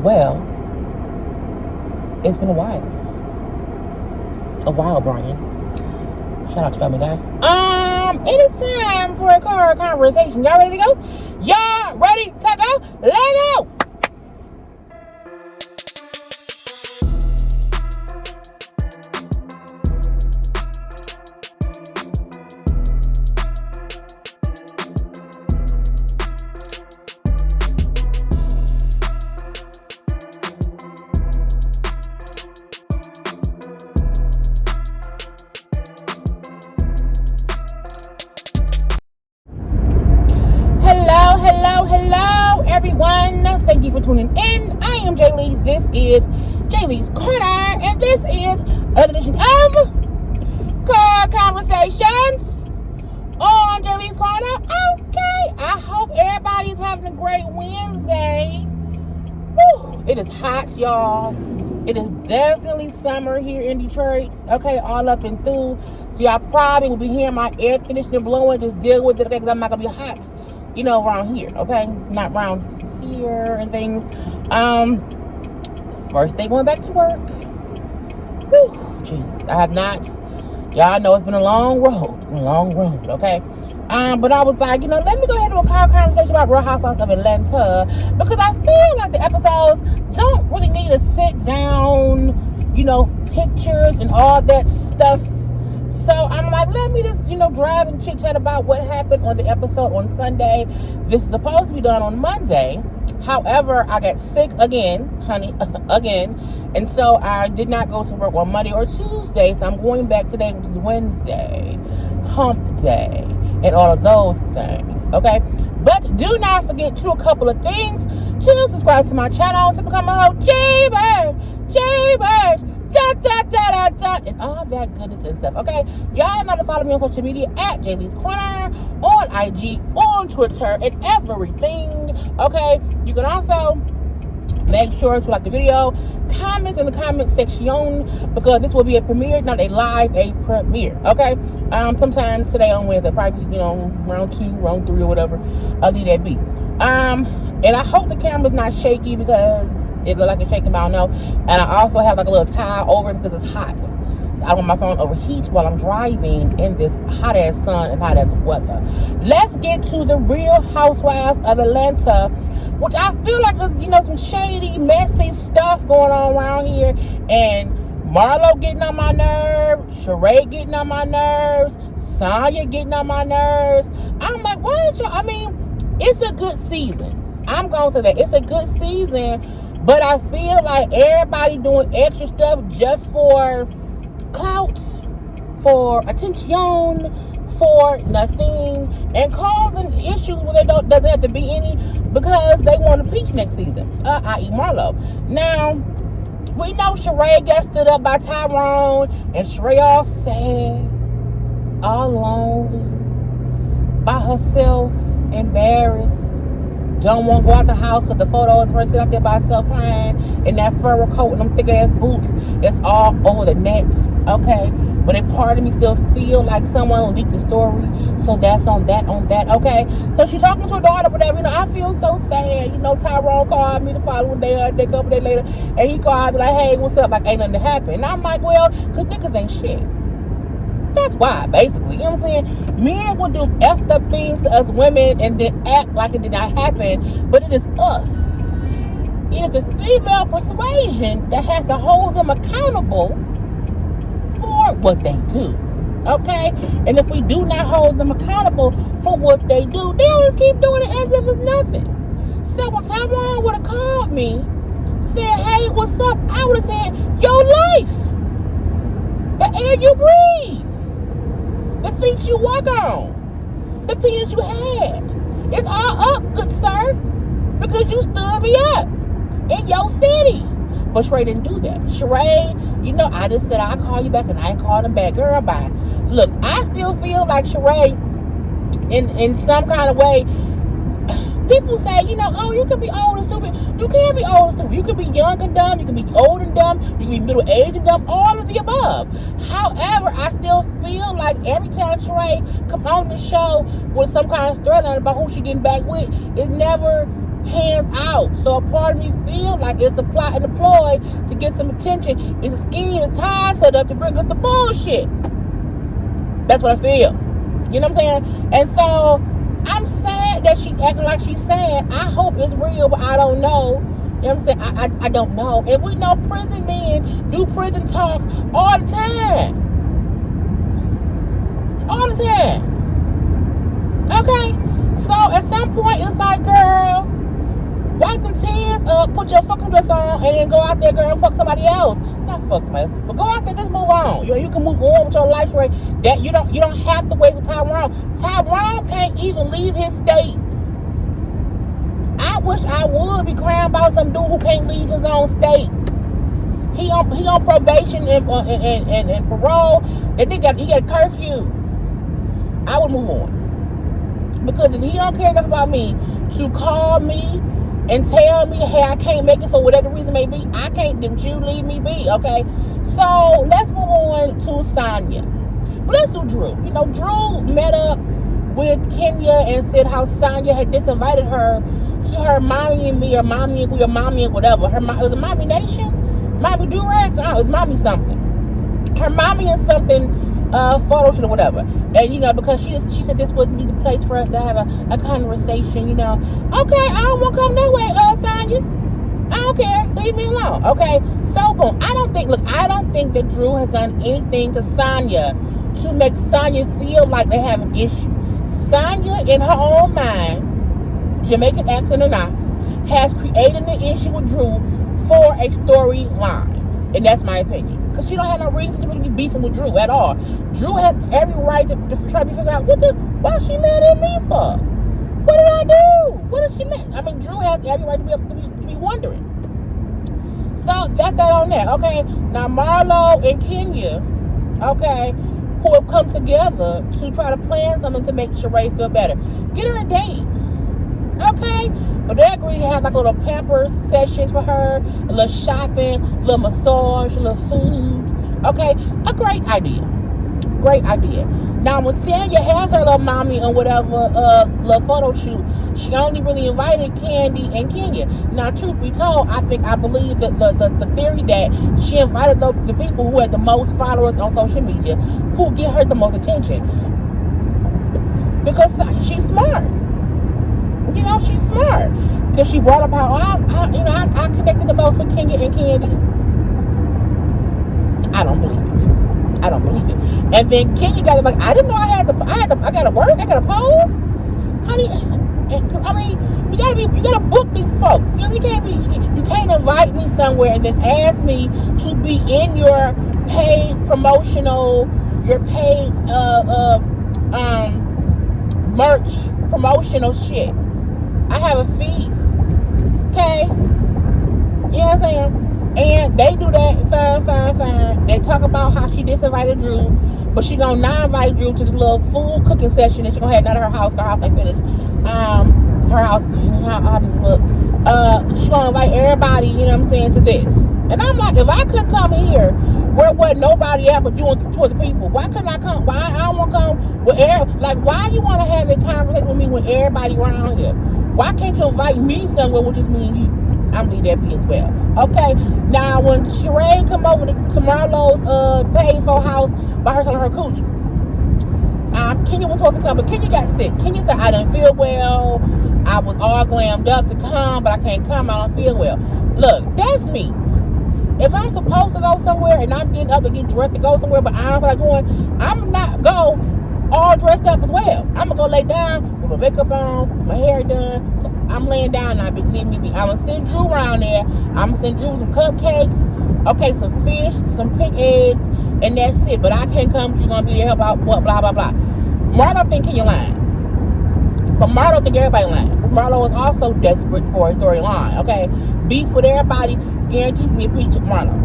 Well, it's been a while. Brian. Shout out to Family Guy. It is time for a car conversation. Y'all ready to go? Y'all ready to go? Let's go! Hello, everyone. Thank you for tuning in. I am Jaylee. This is JayLeesCorner, and this is an edition of Car Conversations on JayLeesCorner. Okay, I hope everybody's having a great Wednesday. Whew, it is hot, y'all. It is definitely summer here in Detroit. Okay, all up and through. So y'all probably will be hearing my air conditioner blowing. Just deal with it, okay, because I'm not going to be hot. Around here, okay? Not around here and things. First day going back to work. Whew, Jesus. I have not, y'all know it's been a long road, okay? But I was like, let me go ahead and do a car conversation about Real Housewives of Atlanta, because I feel like the episodes don't really need to sit down, pictures and all that stuff. So I'm like, let me just, drive and chit chat about what happened on the episode on Sunday. This is supposed to be done on Monday. However, I got sick again, honey, again. And so I did not go to work on Monday or Tuesday. So I'm going back today, which is Wednesday, hump day, and all of those things, okay? But do not forget to a couple of things. To subscribe to my channel, to become a whole JayBirds, and all that goodness and stuff, okay? Y'all know to follow me on social media at JayLeesCorner, on IG, on Twitter, and everything, okay? You can also make sure to like the video, comment in the comment section, because this will be a premiere, not a live, a premiere, okay? Sometimes today on Wednesday, probably, round 2, round 3, or whatever, I'll leave that be. And I hope the camera's not shaky, because it looks like it's shaking, but I don't know. And I also have like a little towel over it because it's hot. So I don't want my phone overheat while I'm driving in this hot ass sun and hot ass weather. Let's get to the Real Housewives of Atlanta, which I feel like there's, some shady, messy stuff going on around here. And Marlo getting on my nerves, Sheree getting on my nerves, Sanya getting on my nerves. I'm like, what y'all? It's a good season. I'm going to say that. It's a good season. But I feel like everybody doing extra stuff just for clout, for attention, for nothing, and causing issues where they doesn't have to be any, because they want to peach next season, i.e. Marlo. Now, we know Sheree got stood up by Tyrone, and Sheree all sad, all lonely, by herself, embarrassed. Don't want to go out the house because the photos of her sitting out there by herself crying in that fur coat and them thick ass boots. It's all over the net, okay? But a part of me still feel like someone leaked the story, so that's on that, okay? So she talking to her daughter, whatever. I feel so sad. Tyrone called me the following day or a couple days later, and he called me like, hey, what's up? Like, ain't nothing happened. And I'm like, well, because niggas ain't shit. That's why, basically. You know what I'm saying? Men will do effed up things to us women and then act like it did not happen, but it is us. It is the female persuasion that has to hold them accountable for what they do. Okay? And if we do not hold them accountable for what they do, they always keep doing it as if it's nothing. So when Tyrone would have called me, said, hey, what's up? I would have said, your life. The air you breathe. The feet you walk on, the penis you had, it's all up, good sir, because you stood me up in your city. But Sheree didn't do that. Sheree, I just said I'll call you back, and I ain't called him back. Girl, bye. Look, I still feel like Sheree, in some kind of way, people say, oh, you can be old and stupid. You can't be old and stupid. You can be young and dumb. You can be old and dumb. You can be middle-aged and dumb. All of the above. However, I still feel like every time Sheree come on the show with some kind of storyline about who she getting back with, it's never pans out. So a part of me feel like it's a plot and a ploy to get some attention. It's a scheme and tie set up to bring up the bullshit. That's what I feel. You know what I'm saying? And so I'm sad that she's acting like she's sad. I hope it's real, but I don't know. You know what I'm saying? I don't know. And we know prison men do prison talk all the time. All the time. Okay? So at some point, it's like, girl, wipe them tears up, put your fucking dress on, and then go out there, girl, and fuck somebody else. Not fuck somebody else, but go out there, just move on. You can move on with your life, right? That you don't have to wait for Tyrone. Tyrone can't even leave his state. I wish I would be crying about some dude who can't leave his own state. He on probation and parole. That nigga he got curfew. I would move on. Because if he don't care enough about me to call me and tell me, hey, I can't make it for whatever reason it may be, I can't, then you leave me be, okay? So let's move on to Sanya. But let's do Drew. You know, Drew met up with Kenya and said how Sanya had disinvited her to her mommy and me, or mommy and we, or mommy and whatever. It was a mommy nation? Mommy Durax? No, it was mommy something. Her mommy and something photo shoot or whatever. And, you know, because she said this wouldn't be the place for us to have a conversation, you know. Okay, I don't want to come that way, Sanya. I don't care. Leave me alone. Okay, so boom. I don't think that Drew has done anything to Sanya to make Sanya feel like they have an issue. Sanya, in her own mind, Jamaican accent or not, has created an issue with Drew for a storyline. And that's my opinion. Because she don't have no reason to really be beefing with Drew at all. Drew has every right to try to figure out why she mad at me for? What did I do? What did she mean? I mean, Drew has every right to be wondering. So that's that on that. Okay. Now Marlo and Kenya, okay, who have come together to try to plan something to make Sheree feel better. Get her a date. Okay, but they agreed to have like a little pamper session for her, a little shopping, a little massage, a little food. Okay, a great idea. Great idea. Now, when Sanya has her little mommy and whatever little photo shoot, she only really invited Candy and Kenya. Now, truth be told, I believe that the theory that she invited the people who had the most followers on social media, who get her the most attention, because she's smart. You know, she's smart. Because she brought up how I connected the most with Kenya and Candy. I don't believe it. And then Kenya got it like, I didn't know I gotta work, I gotta pose. Honey, because I mean, you gotta book these folks. You know, you can't invite me somewhere and then ask me to be in your paid promotional, merch promotional shit. I have a fee. Okay? You know what I'm saying? And they do that, fine. They talk about how she disinvited Drew, but she gonna not invite Drew to this little food cooking session that she gonna have at her house. Her house ain't finished. Her house, how does it look? She gonna invite everybody, you know what I'm saying, to this. And I'm like, if I couldn't come here, where wasn't nobody at but you and two other people, why couldn't I come? Why I don't want to come with why you want to have a conversation with me when everybody around here? Why can't you invite me somewhere, which is me and you? I'm leave that be as well. Okay. Now, when Sheree come over to Marlo's paid for house by her telling her cooch, Kenya was supposed to come, but Kenya got sick. Kenya said, I didn't feel well. I was all glammed up to come, but I can't come. I don't feel well. Look, that's me. If I'm supposed to go somewhere and I'm getting up and get dressed to go somewhere, but I don't feel like going, I'm not go all dressed up as well. I'm gonna go lay down with my makeup on, my hair done. I'm laying down now, bitch. Leave me be. I'm gonna send Drew around there. I'm gonna send Drew some cupcakes, okay, some fish, some pink eggs, and that's it. But I can't come. You're gonna be there help out. What? Blah blah blah. Marlo think Kenya lying, but Marlo think everybody lying. Because Marlo is also desperate for a storyline. Okay, beef with everybody guarantees me a peach with Marlo.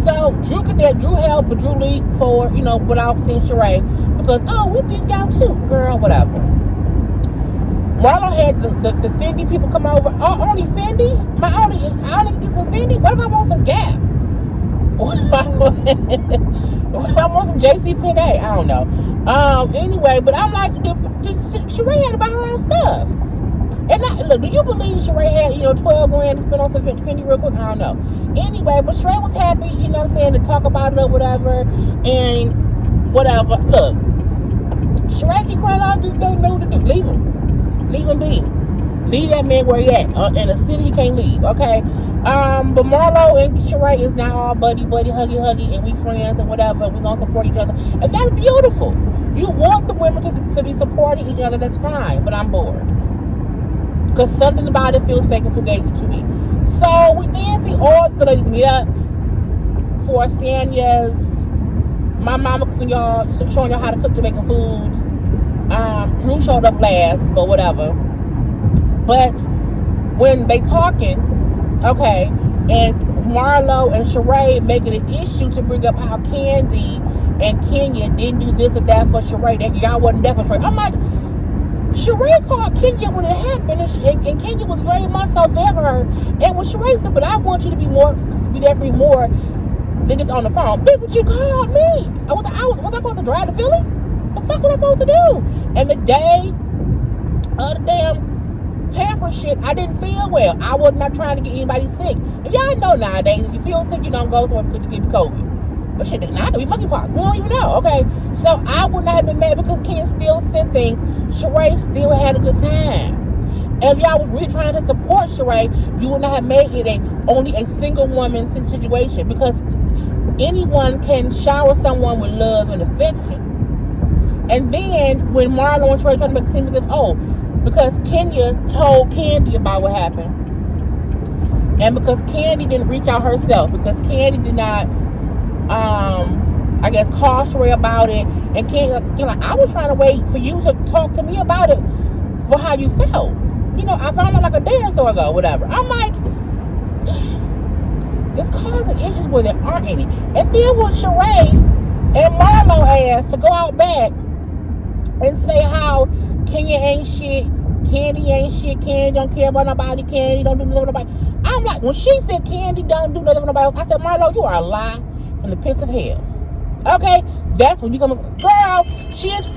So Drew get there. Drew helped, but Drew leave for without seeing Sheree because we beefed out too, girl. Whatever. Marlo had the Fendi people come over. Oh, only Fendi? I only get some Fendi? What if I want some Gap? What if I want some JC Penney? I don't know. Anyway, but I'm like, Sheree had to buy her own stuff. Look, do you believe Sheree had, 12 grand to spend on some Fendi real quick? I don't know. Anyway, but Sheree was happy, to talk about it or whatever, and whatever. Look, Sheree keep crying out, just don't know what to do. Leave him be. Leave that man where he at. In a city he can't leave, okay? But Marlo and Sheree is now all buddy, huggy, and we friends and whatever, and we gonna support each other. And that's beautiful. You want the women to be supporting each other, that's fine, but I'm bored. Because something about it feels fake and fugazi to me. So we then see all the ladies meet up for Sanya's My Mama cooking y'all, showing y'all how to cook Jamaican food. Drew showed up last, but whatever. But when they talking, okay, and Marlo and Sheree making an issue to bring up how Candy and Kenya didn't do this or that for Sheree, that y'all wasn't there for Sheree. I'm like, Sheree called Kenya when it happened, and Kenya was very much so there for her. And when Sheree said, "But I want you to be there for me more than just on the phone," bitch, but you called me. Was I supposed to drive to Philly? What the fuck was I supposed to do? And the day of the damn pamper shit, I didn't feel well. I was not trying to get anybody sick. And y'all know nowadays, if you feel sick, you don't go somewhere because you get COVID. But shit, now I could be monkeypox. We don't even know, okay? So I would not have been mad because Kenya still sent things. Sheree still had a good time. And if y'all was really trying to support Sheree, you would not have made it only a single woman situation, because anyone can shower someone with love and affection. And then when Marlo and Sheree tried to make it seem as if, because Kenya told Candy about what happened, and because Candy didn't reach out herself, because Candy did not call Sheree about it, and Candy, I was trying to wait for you to talk to me about it for how you felt. I found out like a day or so ago, whatever. I'm like, it's causing issues where there aren't any. And then when Sheree and Marlo asked to go out back and say how Kenya ain't shit, Candy ain't shit, Candy don't care about nobody, Candy don't do nothing with nobody. I'm like, when she said Candy don't do nothing with nobody else, I said, Marlo, you are a lie from the pits of hell. Okay? That's when you come, girl, she is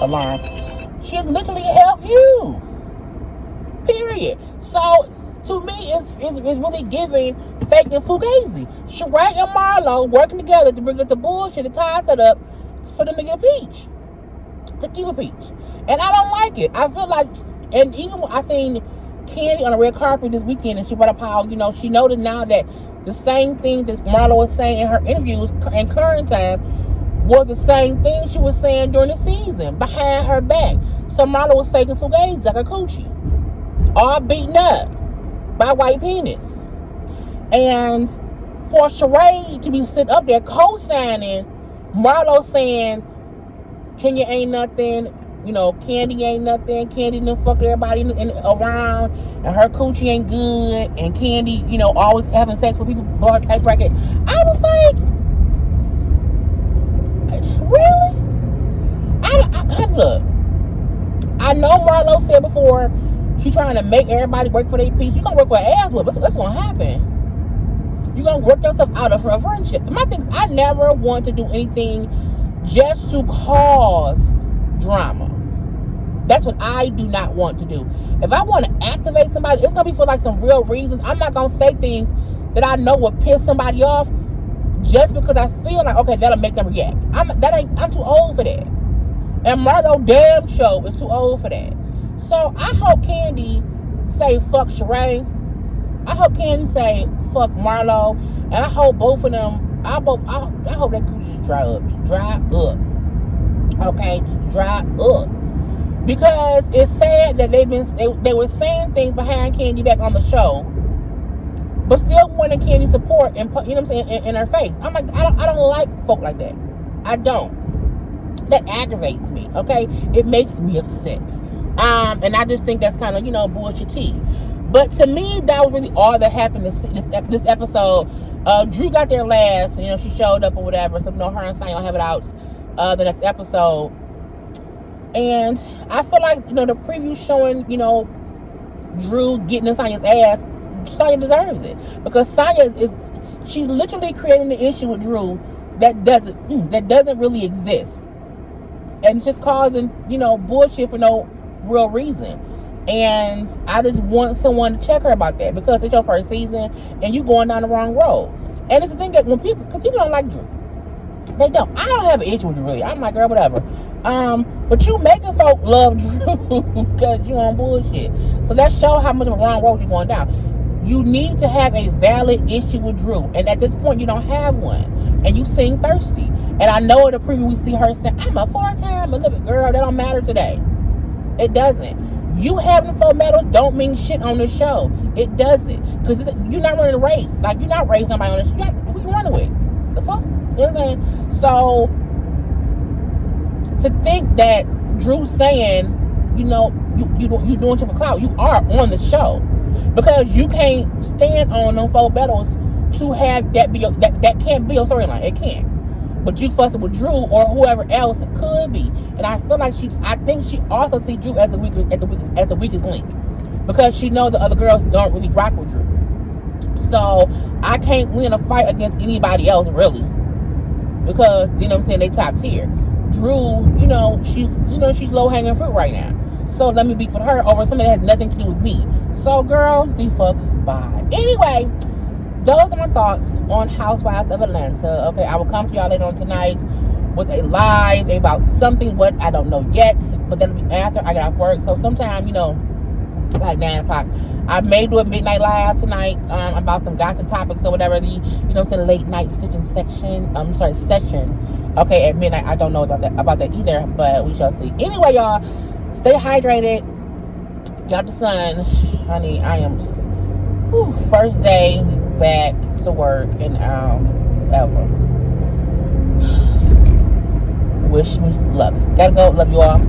alarm. She has literally helped you. Period. So to me, it's really giving fake and fugazi. Sheree and Marlo working together to bring up the bullshit, the ties it up for them to get a peach. To keep a peach. And I don't like it. I feel like, and even when I seen Candy on the red carpet this weekend, and she brought up how, she noticed now that the same thing that Marlo was saying in her interviews in current time was the same thing she was saying during the season, behind her back. So Marlo was faking fugazi like a coochie. All beaten up by white penis. And for Sheree to be sitting up there co-signing Marlo saying Kenya ain't nothing, Candy ain't nothing, Candy done fuck everybody around, and her coochie ain't good, and Candy, always having sex with people below her tax bracket. I was like, really? Look, I know Marlo said before, she trying to make everybody work for their peace. You're going to work for her ass with. That's going to happen. You're going to work yourself out of a friendship. My thing is, I never want to do anything just to cause drama. That's what I do not want to do. If I want to activate somebody, it's going to be for like some real reasons. I'm not going to say things that I know will piss somebody off just because I feel like, okay, that'll make them react. I'm too old for that. And Marlo damn show is too old for that. So I hope Candy say fuck Sheree. I hope Candy say fuck Marlo. And I hope both of them, I hope that coochie dry up. Okay? Dry up. Because it's sad that they were saying things behind Candy back on the show, but still wanting Candy support and put, in her face. I'm like, I don't like folk like that. I don't. That aggravates me, okay? It makes me upset. And I just think that's kind of, bullshit tea. But to me, that was really all that happened this episode. Drew got there last, she showed up or whatever. So, her and Sanya will have it out the next episode. And I feel like, the preview showing, Drew getting in Sanya's ass, Sanya deserves it. Because Sanya she's literally creating the issue with Drew that doesn't really exist. And it's just causing, bullshit for no real reason. And I just want someone to check her about that, because it's your first season and you going down the wrong road. And it's the thing that when people, because people don't like Drew. They don't. I don't have an issue with Drew, really. I'm like, girl, whatever. But you making folk love Drew because you on bullshit. So that shows how much of a wrong road you're going down. You need to have a valid issue with Drew. And at this point, you don't have one. And you seem thirsty. And I know in the preview we see her saying, I'm a 4-time Olympic girl. That don't matter today. It doesn't. You having 4 medals don't mean shit on this show. It doesn't. Because you're not running a race. Like, you're not racing somebody on this show. Who you running with? The fuck? You know what I'm saying? So, to think that Drew's saying, you know, you doing shit for clout. You are on the show. Because you can't stand on them 4 battles to have that be your, that can't be your storyline. It can't. But you fussing with Drew or whoever else it could be. And I feel like I think she also sees Drew as the weakest link. Because she knows the other girls don't really rock with Drew. So I can't win a fight against anybody else really. Because, you know what I'm saying, they top tier. Drew, she's low hanging fruit right now. So let me beat for her over something that has nothing to do with me. So, girl, the fuck bye. Anyway, those are my thoughts on Housewives of Atlanta. Okay, I will come to y'all later on tonight with a live about something what I don't know yet. But that'll be after I get off work. So sometime, like 9 o'clock. I may do a midnight live tonight about some gossip topics or whatever. The late night session. Okay, at midnight. I don't know about that either, but we shall see. Anyway, y'all, stay hydrated. Got the sun. Honey, I am first day back to work in forever. Wish me luck. Gotta go. Love you all.